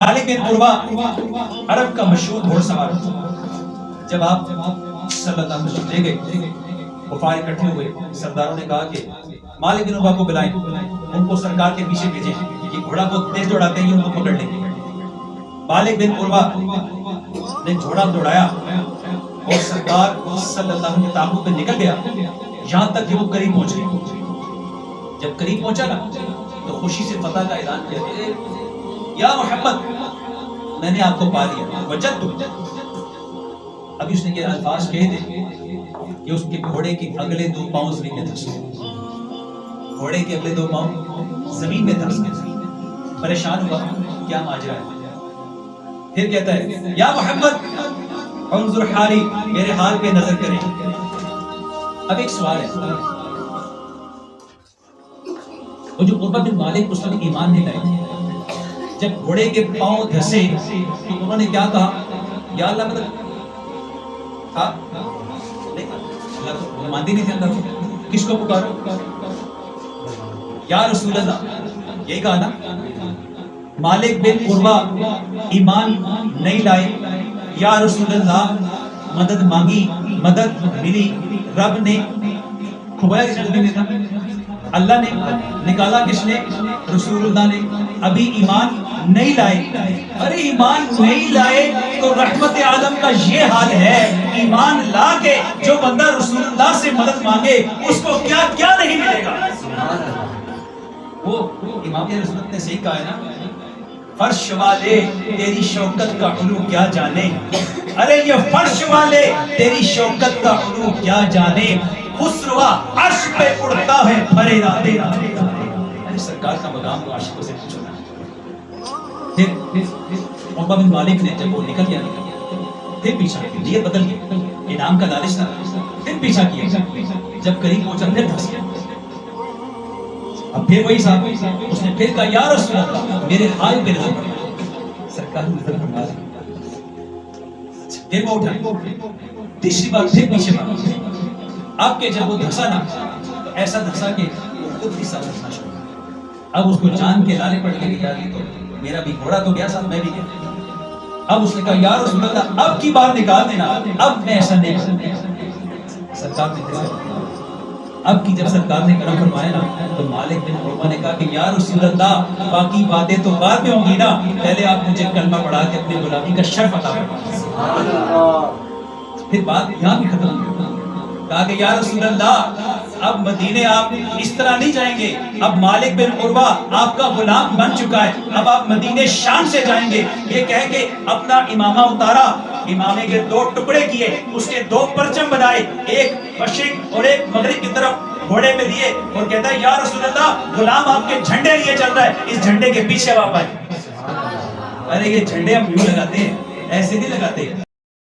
मालिक बिन उर्वा अरब का मशहूर घोड़सवार। जब आप सल्लल्लाहु अलैहि वसल्लम ले गए, कुफार इकट्ठे हुए, सरदारों ने कहा कि मालिक बिन उर्वा को बुलाएं, उनको सरकार के पीछे भेजें, ये घोड़ा बहुत तेज दौड़ाते हैं, उनको पकड़ लेंगे। मालिक बिन उर्वा ने घोड़ा दौड़ाया और सरकार सल्लल्लाहु अलैहि वसल्लम के ताबूत पे निकल गया, यहाँ तक कि वो करीब पहुंच गए। जब करीब पहुंचा ना तो खुशी से फतह का ऐलान किया, या मोहम्मद, मैंने आपको पा लिया, वजद तुम। अभी उसने ये अल्फाज कहे थे कि उसके घोड़े के अगले दो पांव जमीन में धंस गए। घोड़े के अगले दो पांव जमीन में धंस गए। परेशान हुआ, क्या माजरा है। फिर कहता है, या मोहम्मद उन्जुर हाली, मेरे हाल पे नजर करें। अब एक सवाल है, वो जो उर्वा बिन मालिक उसने ईमान नहीं लाए, जब घोड़े के पांव धसे तो उन्होंने क्या कहा, या अल्लाह, मतलब मानती नहीं थे अंदर, किसको पुकारो, या रसूल अल्लाह, यही कहा ना। मालिक बिन उर्वा ईमान नहीं लाए, या रसूल अल्लाह, मदद मांगी, मदद मिली, रब ने खुबाया किसने देता, अल्लाह ने निकाला, किसने, रसूलुल्लाह ने। अभी ईमान नहीं लाए। अरे ईमान नहीं लाए तो रहमत आलम का ये हाल है, ईमान ला के जो बंदा रसूलुल्लाह से मदद मांगे उसको क्या क्या नहीं मिलेगा। वो इमाम रसूलुल्लाह ने सही कहा है ना, फर्श वाले तेरी शौकत का उलू क्या जाने। अरे ये फर्श वाले तेरी शौकत का उलू क्या जाने, खुसरवा अर्श पे उड़ता है फरे राते। अरे सरकार का मकाम तो आशिकों से पूछो ना। फिर उर्वा बिन मालिक ने जब वो निकल गया, फिर पीछा किया, नियत बदल गई, इनाम का लालच था, फिर पीछा किया। जब करीब पहुंचा फिर धंस गया। अब फिर वही साहब, उसने फिर कहा, या रसूल अल्लाह, मेरे हाल पे नजर फरमा। सरकार ने नजर फरमा दी। फिर वो उठा, तीसरी बार फिर पीछे भागा। अब के जब वो धंसा ना तो ऐसा धंसा कि वो खुद भी साथ धंसना शुरू हुआ। अब उसको जान के लाले पड़ गए, तो मेरा भी घोड़ा तो गया, साथ मैं भी गया। अब उसने कहा, या रसूल अल्लाह, अब की बार निकाल देना, अब मैं ऐसा नहीं करूंगा। सरकार ने अब की जब सरकार ने करम फरमाया ना तो मालिक बिन उर्वा ने कहा कि या रसूल अल्लाह, बाकी बातें तो बाद में होंगी ना, पहले आप मुझे कलमा पढ़ा के अपनी गुलामी का शर्फ अता फरमाइए। फिर बात यहाँ भी खत्म हुई। कहा कि या रसूल अल्लाह, अब मदीने आप इस तरह नहीं जाएंगे, अब मालिक बिन उर्वा आपका गुलाम बन चुका है, अब आप मदीने शान से जाएंगे। ये कह के अपना इमामा उतारा, इमामे के दो टुकड़े किए, उसके दो परचम बनाए, एक मशरिक और एक मगरिब की तरफ घोड़े में दिए और कहता है, या रसूल अल्लाह, गुलाम आपके झंडे लिए चल रहा है, इस झंडे के पीछे आप आए। अरे ये झंडे हम यूं लगाते हैं, ऐसे नहीं लगाते।